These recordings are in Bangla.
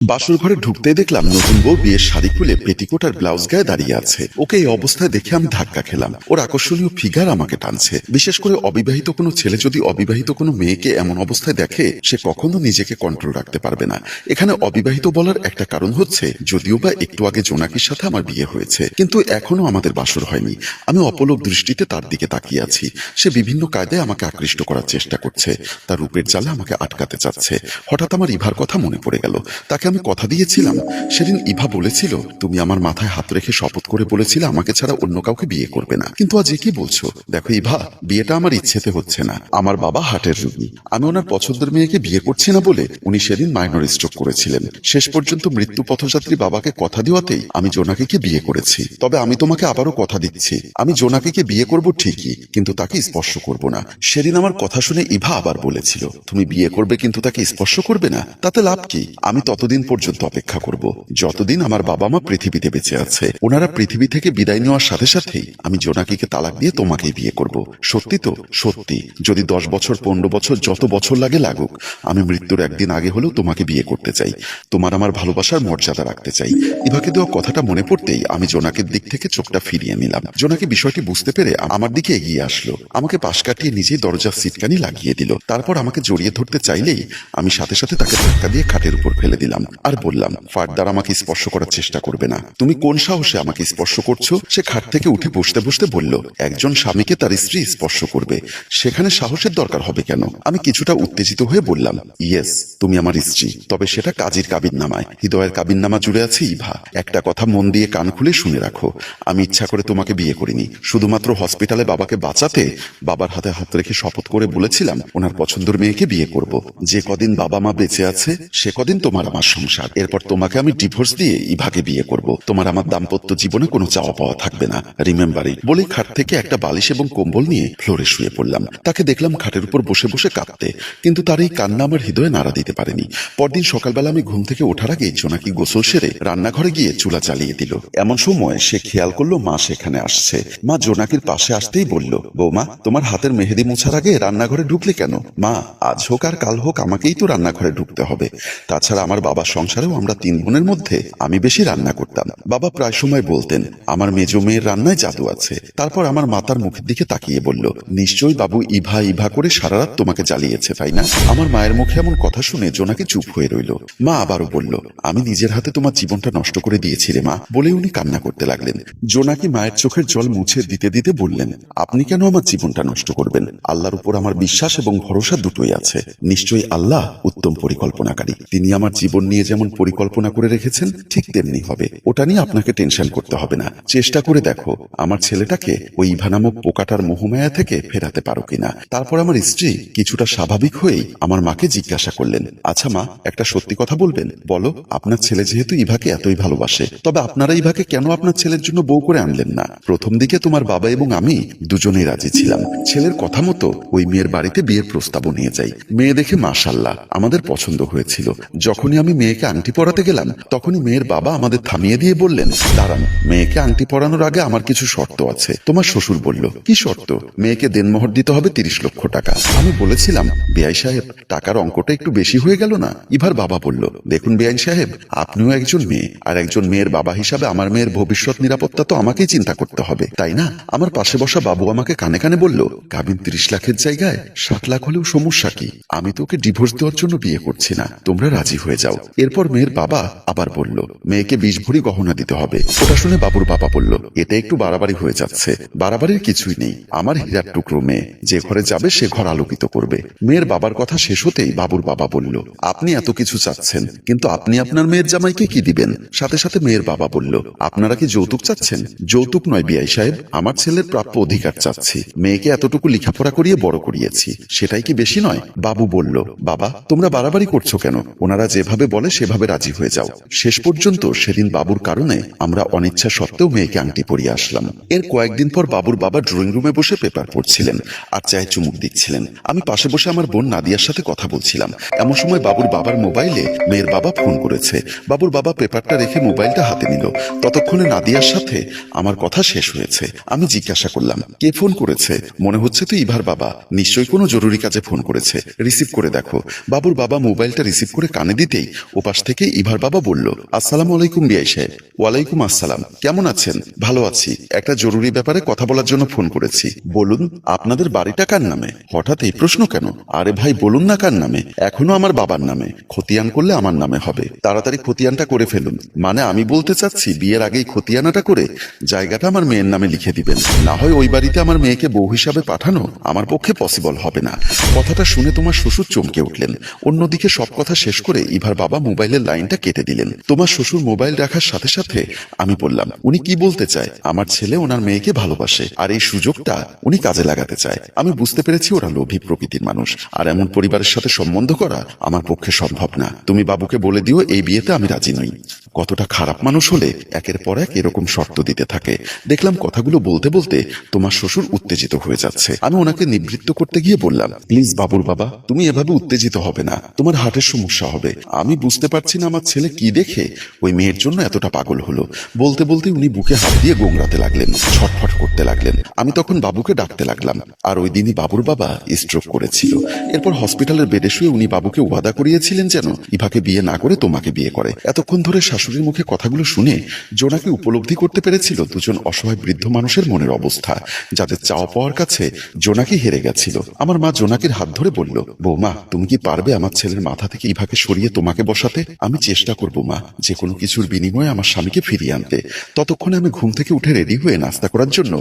বাসর ঘরে ঢুকতেই দেখলাম নতুন বউ বিয়ের শাড়ি খুলে পেটিকোট আর ব্লাউজ গায়ে দাঁড়িয়ে আছে। ওকে এই অবস্থায় দেখে আমি ধাক্কা খেলাম। ওর আকর্ষণীয় ফিগার আমাকে টানছে। বিশেষ করে অবিবাহিত কোনো ছেলে যদি অবিবাহিত কোনো মেয়েকে এমন অবস্থায় দেখে, সে কখনো নিজেকে কন্ট্রোল রাখতে পারবে না। এখানে অবিবাহিত বলার একটা কারণ হচ্ছে, যদিও বা একটু আগে জোনাকির সাথে আমার বিয়ে হয়েছে, কিন্তু এখনো আমাদের বাসর হয়নি। আমি অপলক দৃষ্টিতে তার দিকে তাকিয়ে আছি। সে বিভিন্ন কায়দায় আমাকে আকৃষ্ট করার চেষ্টা করছে, তার রূপের জালে আমাকে আটকাতে চাচ্ছে। হঠাৎ আমার ইভার কথা মনে পড়ে গেল। তাকে আমি কথা দিয়েছিলাম, সেদিন ইভা বলেছিল, তুমি আমার মাথায় হাত রেখে শপথ করে বলেছিলে আমাকে ছাড়া অন্য কাউকে বিয়ে করবে না। কিন্তু আজ কি বলছো? দেখো ইভা, বিয়েটা আমার ইচ্ছেতে হচ্ছে না। আমার বাবা হার্টের রোগী। আমি ওনার পছন্দের মেয়েকে বিয়ে করছি না বলে উনি সেদিন মাইনর স্ট্রোক করেছিলেন। শেষ পর্যন্ত মৃত্যু পথযাত্রী বাবাকে কথা দেওয়াতেই আমি জোনাকিকে বিয়ে করেছি। তবে আমি তোমাকে আবারও কথা দিচ্ছি, আমি জোনাকিকে বিয়ে করব ঠিকই, কিন্তু তাকে স্পর্শ করব না। সেদিন আমার কথা শুনে ইভা আবার বলেছিল, তুমি বিয়ে করবে কিন্তু তাকে স্পর্শ করবে না, তাতে লাভ কি? আমি ততদিন পর্যন্ত অপেক্ষা করব যতদিন আমার বাবা মা পৃথিবীতে বেঁচে আছে। ওনারা পৃথিবী থেকে বিদায় নেওয়ার সাথে সাথেই আমি জোনাকিকে তালাক দিয়ে তোমাকেই বিয়ে করব। সত্যি তো? সত্যি। যদি 10 বছর 15 বছর যত বছর লাগে লাগুক, আমি মৃত্যুর একদিন আগে হলেও তোমাকে বিয়ে করতে চাই। তোমার আমার ভালোবাসার মর্যাদা রাখতে চাই। ইভাকে দেওয়া কথাটা মনে পড়তেই আমি জোনাকির দিক থেকে চোখটা ফিরিয়ে নিলাম। জোনাকি বিষয়টি বুঝতে পেরে আমার দিকে এগিয়ে আসলো। আমাকে পাশ কাটিয়ে নিজেই দরজার সিটকানি লাগিয়ে দিল। তারপর আমাকে জড়িয়ে ধরতে চাইলেই আমি সাথে সাথে তাকে ধাক্কা দিয়ে খাটের উপর ফেলে দিলাম আর বললাম, ফারদার আমাকে স্পর্শ করার চেষ্টা করবে না। তুমি কোন সাহসে আমাকে স্পর্শ করছো? সে খাট থেকে উঠে বসতে বসতে বলল, একজন স্বামীকে তার স্ত্রী স্পর্শ করবে, সেখানে সাহসের দরকার হবে কেন? আমি কিছুটা উত্তেজিত হয়ে বললাম, ইয়েস, তুমি আমার স্ত্রী, তবে সেটা কাজীর কাবিননামায়। হৃদয়ের কাবিননামা জুড়ে আছে ইভা। একটা কথা মন দিয়ে কান খুলে শুনে রাখো, আমি ইচ্ছা করে তোমাকে বিয়ে করিনি। শুধুমাত্র হসপিটালে বাবাকে বাঁচাতে বাবার হাতে হাত রেখে শপথ করে বলেছিলাম ওনার পছন্দের মেয়েকে বিয়ে করব। যে কদিন বাবা মা বেঁচে আছে সে কদিন তোমার আমার সংসার। এরপর তোমাকে আমি ডিভোর্স দিয়ে ইভাকে বিয়ে করব। তোমার আমার দাম্পত্য জীবনে কোনো চাওয়া পাওয়া থাকবে না, রিমেম্বার ইট। বলেই খাট থেকে একটা বালিশ এবং কম্বল নিয়ে ফ্লোরে শুয়ে পড়লাম। তাকে দেখলাম খাটের উপর বসে বসে কাঁদতে, কিন্তু তার এই কান্না আমার হৃদয়ে নাড়া দিতে পারেনি। পরদিন সকালবেলা আমি ঘুম থেকে ওঠার আগেই জোনাকি গোসল সেরে রান্নাঘরে গিয়ে চুলা চালিয়ে দিল। এমন সময় সে খেয়াল করলো মা সেখানে আসছে। মা জোনাকির পাশে আসতেই বলল, বৌমা, তোমার হাতের মেহেদি মোছার আগে রান্নাঘরে ঢুকলে কেন? মা, আজ হোক আর কাল হোক আমাকেই তো রান্নাঘরে ঢুকতে হবে। তাছাড়া আমার বাবার সংসারেও আমরা 3 বোনের মধ্যে আমি বেশি রান্না করতাম। বাবা প্রায় সময় বলতেন, আমার মেজো মেয়ের রান্নায় জাদু আছে। তারপর আমার মাতার মুখের দিকে তাকিয়ে বলল, নিশ্চয়ই বাবু ইভা ইভা করে সারা রাত তোমাকে জ্বালিয়েছে, তাই না? আমার মায়ের মুখে এমন কথা শুনে জোনাকি চুপ হয়ে রইল। মা আবারও বলল, আমি নিজের হাতে তোমার জীবনটা নষ্ট করে দিয়েছি রে মা, বলে উনি কান্না করতে লাগলেন। জোনাকি মায়ের চোখের জল মুছে দিতে দিতে বললেন, আপনি কেন আমার জীবনটা নষ্ট করবেন? আল্লাহর উপর আমার বিশ্বাস এবং ভরসা দুটোই আছে। নিশ্চয়ই আল্লাহ উত্তম পরিকল্পনাকারী। তিনি আমার জীবন নিয়ে যেমন পরিকল্পনা করে রেখেছেন ঠিক তেমনি হবে। ওটা নিয়ে আপনাকে টেনশন করতে হবে না। চেষ্টা করে দেখো আমার ছেলেটাকে ওই ইভা নামক পোকাটার মোহমায়া থেকে ফেরাতে পারো কিনা। তারপর আমার স্ত্রী কিছুটা স্বাভাবিক হয়েই আমার মাকে জিজ্ঞাসা করলেন, আচ্ছা মা, একটা সত্যি কথা বলবেন? বলো, আপনার ছেলে যেহেতু ইভাকে এতই ভালোবাসে, তবে আপনারা ইভাকে কেন আপনার ছেলের জন্য বউ করে আনলেন না? প্রথম দিকে তোমার বাবা এবং আমি দুজনেই রাজি ছিলাম। ছেলের কথা মতো ওই মেয়ের বাড়িতে বিয়ের প্রস্তাবও নিয়ে যাই। মেয়ে দেখে মাশাআল্লাহ আমাদের পছন্দ হয়েছিল। যখনই আমি মেয়েকে আংটি পরাতে গেলাম তখনই মেয়ের বাবা আমাদের থামিয়ে দিয়ে বললেন, দাঁড়ান, মেয়েকে আংটি পরানোর আগে আমার কিছু শর্ত আছে। তোমার শ্বশুর বলল, কি শর্ত? মেয়েকে দেনমোহর দিতে হবে 30 লক্ষ টাকা। আমি বলেছিলাম, বেআই সাহেব, টাকার অঙ্কটা একটু বেশি হয়ে গেল না? ইভার বাবা বলল, দেখুন বেআইন সাহেব, আপনিও একজন মেয়ে, আর একজন মেয়ের বাবা হিসাবে আমার মেয়ের ভবিষ্যৎ নিরাপত্তা তো আমাকেই চিন্তা করতে হবে, তাই না? আমার পাশে বসা বাবু আমাকে কানে কানে বলল, কাবিন 30 লাখের জায়গায় 60 লাখ হলেও সমস্যা কি? আমি তোকে ডিভোর্স দেওয়ার জন্য বিয়ে করছি না, তোমরা রাজি হয়ে যাও। এরপর মেয়ের বাবা আবার বলল, মেয়েকে 20 ভরি গহনা দিতে হবে। ওটা শুনে বাবুর বাবা বলল, এটা একটু বাড়াবাড়ি হয়ে যাচ্ছে। বাড়াবাড়ির কিছুই নেই, আমার হীরার টুকরো মেয়ে, যে ঘরে যাবে সে ঘর আলোকিত করবে। মেয়ের বাবার কথা শেষ হতেই বাবুর বাবা বলল, আপনি এত কিছু চাচ্ছেন, কিন্তু আপনি আপনার মেয়ের জামাইকে কি দিবেন? সাথে সাথে মেয়ের বাবা বলল, আপনারা কি যৌতুক চাচ্ছেন? যৌতুক নয় বিআই সাহেব, আমার ছেলের প্রাপ্য অধিকার চাচ্ছি। মেয়েকে এতটুকু লেখাপড়া করিয়ে বড় করিয়েছি, সেটাই কি বেশি নয়? বাবু বলল, বাবা তোমরা বাড়াবাড়ি করছো কেন? ওনারা যেভাবে বলে সেভাবে রাজি হয়ে যাও। শেষ পর্যন্ত সেদিন বাবুর কারণে আমরা অনিচ্ছা সত্ত্বেও মেয়েকে আংটি পরিয়ে আসলাম। এর কয়েকদিন পর বাবুর বাবা ড্রয়িং রুমে বসে পেপার পড়ছিলেন আর চায়ে চুমুক দিচ্ছিলেন। আমি পাশে বসে আমার বোন নাদিয়ার সাথে কথা বলছিলাম। এমন সময় বাবুর বাবার মোবাইলে মেয়ের বাবা ফোন করেছে। বাবুর বাবা পেপারটা রেখে মোবাইলটা হাতে নিল। ততক্ষণে নাদিয়ার সাথে আমার কথা শেষ হয়েছে। আমি জিজ্ঞাসা করলাম, কে ফোন করেছে? মনে হচ্ছে তো ইভার বাবা, নিশ্চয়ই কোনো জরুরি কাজে ফোন করেছে, রিসিভ করে দেখো। বাবুর বাবা মোবাইলটা রিসিভ করে কানে দিতেই ওপাশ থেকে ইভার বাবা বলল, আসসালামু আলাইকুম বিআই সাহেব। ওয়ালাইকুম আসসালাম, কেমন আছেন? ভালো আছি, একটা জরুরি ব্যাপারে কথা বলার জন্য ফোন করেছি। বলুন, আপনাদের বাড়িটা কার নামে? হঠাৎ এই প্রশ্ন কেন? আরে ভাই বলুন না কার নামে। এখনো আমার বাবার নামে, খতিয়ান করলে আমার নামে হবে। তাড়াতাড়ি খতিয়ানটা করে ফেলুন। মানে আমি বলতে চাচ্ছি বিয়ের আগেই খতিয়ানাটা করে জায়গাটা আমার মেয়ের নামে লিখে দিবেন। না হয় ওই বাড়িতে আমার মেয়েকে বউ হিসাবে পাঠানো আমার পক্ষে পসিবল হবে না। কথাটা শুনে তোমার শ্বশুর চমকে উঠলেন। অন্যদিকে সব কথা শেষ করে ইভার বাবা মোবাইলের লাইনটা কেটে দিলেন। তোমার শ্বশুর মোবাইল রাখার সাথে সাথে আমি বললাম, উনি কি বলতে চায়? আমার ছেলে ওনার মেয়েকে ভালোবাসে, আর এই সুযোগটা উনি কাজে লাগাতে চায়। আমি বুঝতে পেরেছি ওরা লোভী প্রকৃতির মানুষ, আর এমন পরিবারের সাথে সম্বন্ধ করা আমার পক্ষে সম্ভব না। তুমি বাবুকে বলে দিও এই বিয়েতে আমি রাজি নই। কতটা খারাপ মানুষ হলে একের পর এক এরকম শর্ত দিতে থাকে। দেখলাম কথাগুলো বলতে বলতে তোমার শ্বশুর উত্তেজিত হয়ে যাচ্ছে। আমি ওনাকে নিবৃত্ত করতে গিয়ে বললাম, প্লিজ বাবুর বাবা, তুমি এভাবে উত্তেজিত হবে না, তোমার হার্টের সমস্যা হবে। আমি বুঝতে পারছি না আমার ছেলে কি দেখে ওই মেয়ের জন্য এতটা পাগল হলো। বলতে বলতে উনি বুকে হাত দিয়ে গোংড়াতে লাগলেন, ছটফট করতে লাগলেন। আমি তখন বাবুকে ডাকতে লাগলাম। আর ওই দিনই বাবুর বাবা স্ট্রোক করেছিল। এরপর হসপিটালের বেডে শুয়ে উনি বাবুকে ওয়াদা করিয়েছিলেন যেন ইভাকে বিয়ে না করে তোমাকে বিয়ে করে। এতক্ষণ ধরে শাশুড়ির মুখে কথাগুলো শুনে জোনাকি উপলব্ধি করতে পেরেছিল দুজন অসহায় বৃদ্ধ মানুষের মনের অবস্থা, যাদের চাওয়া পাওয়ার কাছে জোনাকি হেরে গেছিল। আমার মা জোনাকির হাত ধরে বলল, বৌমা তুমি কি পারবে আমার ছেলের মাথা থেকে ইভাকে সরিয়ে তোমাকে বসাতে? আমি চেষ্টা করবো মা, যে কোনো কিছুর বিনিময়ে আমার স্বামীকে ফিরিয়ে আনতে। ততক্ষণে আমি ঘুম থেকে উঠে রেডি হয়ে নাস্তা করার জন্য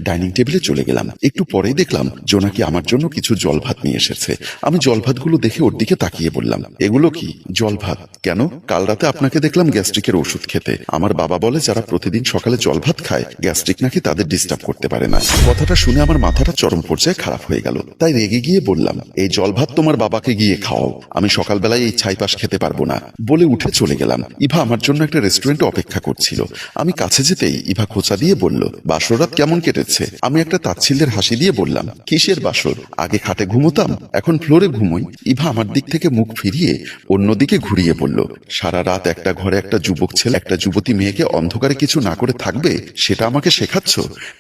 ডাইনিং টেবিলে চলে গেলাম। একটু পরেই দেখলাম জোনাকি আমার জন্য কিছু জল ভাত নিয়ে এসেছে। আমি জল ভাতগুলো দেখে ওর দিকে তাকিয়ে বললাম, এগুলো কি? জল ভাত কেন? কাল রাতে আপনাকে দেখলাম গ্যাস্ট্রিকের ওষুধ খেতে। আমার বাবা বলে যারা প্রতিদিন সকালে জল ভাত খায় গ্যাস্ট্রিক নাকি তাদের ডিস্টার্ব করতে পারে না। কথাটা শুনে আমার মাথাটা চরম পর্যায়ে খারাপ হয়ে গেল। তাই রেগে গিয়ে বললাম, এই জল ভাত তোমার বাবাকে গিয়ে খাওয়াও, আমি সকালবেলায় এই ছাইপাশ খেতে পারবো না। বলে উঠে চলে গেলাম। ইভা আমার জন্য একটা রেস্টুরেন্টে অপেক্ষা করছিল। আমি কাছে যেতেই ইভা খোঁচা দিয়ে বলল, বাসর রাত কেমন কেটেছে? আমি একটা তাচ্ছিল্যের হাসি দিয়ে বললাম, কিসের বাসর? আগে খাটে ঘুমোতাম, এখন ফ্লোরে ঘুমোই। ইভা আমার দিক থেকে মুখ ফিরিয়ে অন্যদিকে ঘুরিয়ে বলল, সারা রাত একটা ঘরে একটা যুবক ছেলে একটা যুবতী মেয়েকে অন্ধকারে কিছু না করে থাকবে, সেটা আমাকে শেখাচ্ছ?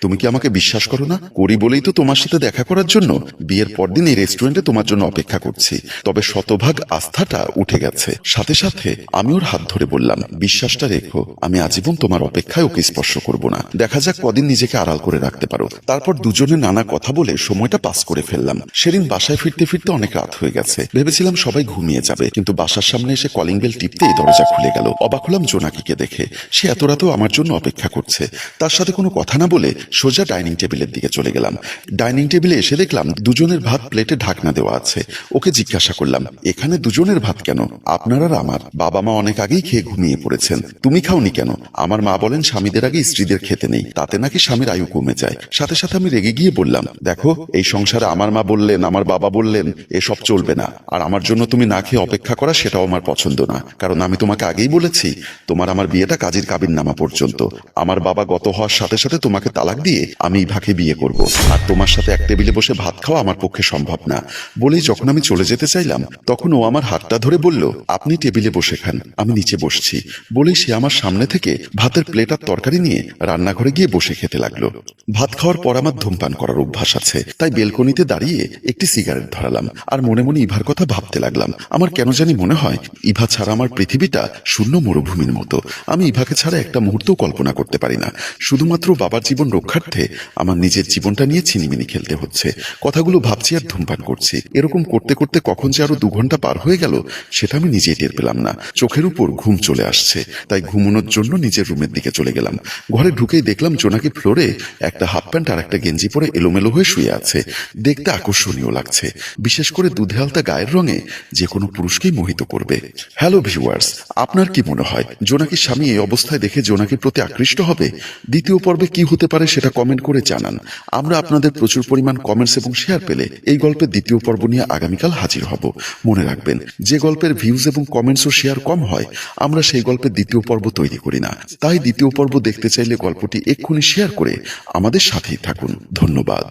তুমি কি আমাকে বিশ্বাস করো না? করি বলেই তো তোমার সাথে দেখা করার জন্য বিয়ের পরদিন এই রেস্টুরেন্টে তোমার জন্য অপেক্ষা করছি। তবে শতভাগ আস্থাটা উঠে গেছে। সাথে সাথে আমি ওর হাত ধরে বললাম, বিশ্বাসটা রেখো, আমি আজীবন তোমার অপেক্ষায় ওকে স্পর্শ করব না। দেখা যাক কদিন নিজেকে আড়াল করে রাখতে পারো। তারপর দুজনে নানা কথা বলে সময়টা পাস করে ফেললাম। সেদিন বাসায় ফিরতে ফিরতে অনেক রাত হয়ে গেছে। ভেবেছিলাম সবাই ঘুমিয়ে যাবে, কিন্তু বাসার সামনে এসে কলিং বেল টিপতেই দরজা খুলে গেল। অবাক হলাম জোনাকিকে দেখে। সে এত রাতেও আমার জন্য অপেক্ষা করছে। তার সাথে কোনো কথা না বলে সোজা ডাইনিং টেবিলের দিকে চলে গেলাম। ডাইনিং টেবিলে এসে দেখলাম দুজনের ভাত প্লেটে ঢাকনা দেওয়া আছে। ওকে জিজ্ঞাসা করলাম, এখানে দুজনের ভাত কেন? আপনার আর আমার? বাবা মা অনেক আগেই খেয়ে ঘুমিয়ে পড়েছেন, তুমি খাওনি কেন? আমার মা বলেন স্বামীদের আগে স্ত্রীদের খেতে নেই, তাতে নাকি স্বামীর আয়ু কমে যায়। সাথে সাথে আমি রেগে গিয়ে বললাম, দেখো এই সংসারে আমার মা বললেন আমার বাবা বললেন এসব চলবে না। আর আমার জন্য তুমি না খেয়ে অপেক্ষা করা সেটাও আমার পছন্দ না। কারণ আমি তোমাকে আগেই বলেছি তোমার আমার বিয়েটা কাজীর কাবিননামা পর্যন্ত। আমার বাবা গত হওয়ার সাথে সাথে তোমাকে তালাক দিয়ে আমি ইভাকে বিয়ে করব। আর তোমার সাথে এক টেবিলে বসে ভাত খাওয়া আমার পক্ষে সম্ভব না। বলেই যখন আমি চলে যেতে চাইলাম তখন ও আমার হাতটা ধরে বলল, আপনি টেবিলে বসে খান, আমি নিচে বসছি। বলেই সে আমার সামনে থেকে ভাতের প্লেট আর তরকারি নিয়ে রান্নাঘরে গিয়ে বসে খেতে লাগলো। ভাত খাওয়ার পর আমার ধূমপান করার অভ্যাস আছে, তাই বেলকনিতে দাঁড়িয়ে একটি সিগারেট ধরালাম আর মনে মনে ইভার কথা ভাবতে লাগলাম। আমার কেন জানি মনে হয় ইভা ছাড়া আমার পৃথিবীটা শূন্য মরুভূমির মতো। আমি ইভাকে ছাড়া একটা মুহূর্তও কল্পনা করতে পারি না। শুধুমাত্র বাবার জীবন রক্ষার্থে আমার নিজের জীবনটা নিয়ে ছিনিমিনি খেলতে হচ্ছে। কথাগুলো ভাবছি আর ধূমপান করছি। এরকম করতে করতে কখন যে আরো 2 ঘন্টা পার হয়ে গেল সেটা আমি নিজেই টের পেলাম না। চোখের উপর ঘুম চলে আসছে, তাই ঘুমানোর জন্য নিজের রুমের দিকে চলে গেলাম। ঘরে ঢুকেই দেখলাম জোনাকি ফ্লোরে একটা হাফ প্যান্ট আর একটা গেঞ্জি পরে এলোমেলো হয়ে শুয়ে আছে। দেখতে আকর্ষণীয় লাগছে, বিশেষ করে দুধে আলতা গায়ের রঙে যে কোনো পুরুষকেই মোহিত করবে। হ্যালো ভিউয়ার্স, আপনার কি মনে হয় জোনাকির স্বামী এই অবস্থায় দেখে জোনাকির প্রতি আকৃষ্ট হবে? দ্বিতীয় পর্বে কি হতে পারে সেটা কমেন্ট করে জানান। আমরা আপনাদের প্রচুর পরিমাণ কমেন্টস এবং শেয়ার পেলে এই গল্পের দ্বিতীয় পর্ব নিয়ে আগামীকাল হাজির হব। মনে রাখবেন, যে গল্পের ভিউজ এবং কমেন্টস ও শেয়ার কম হয় আমরা সেই গল্পের দ্বিতীয় পর্ব তৈরি করি না। তাই দ্বিতীয় পর্ব দেখতে চাইলে গল্পটি এক্ষুনি শেয়ার করে আমাদের সাথেই থাকুন। ধন্যবাদ।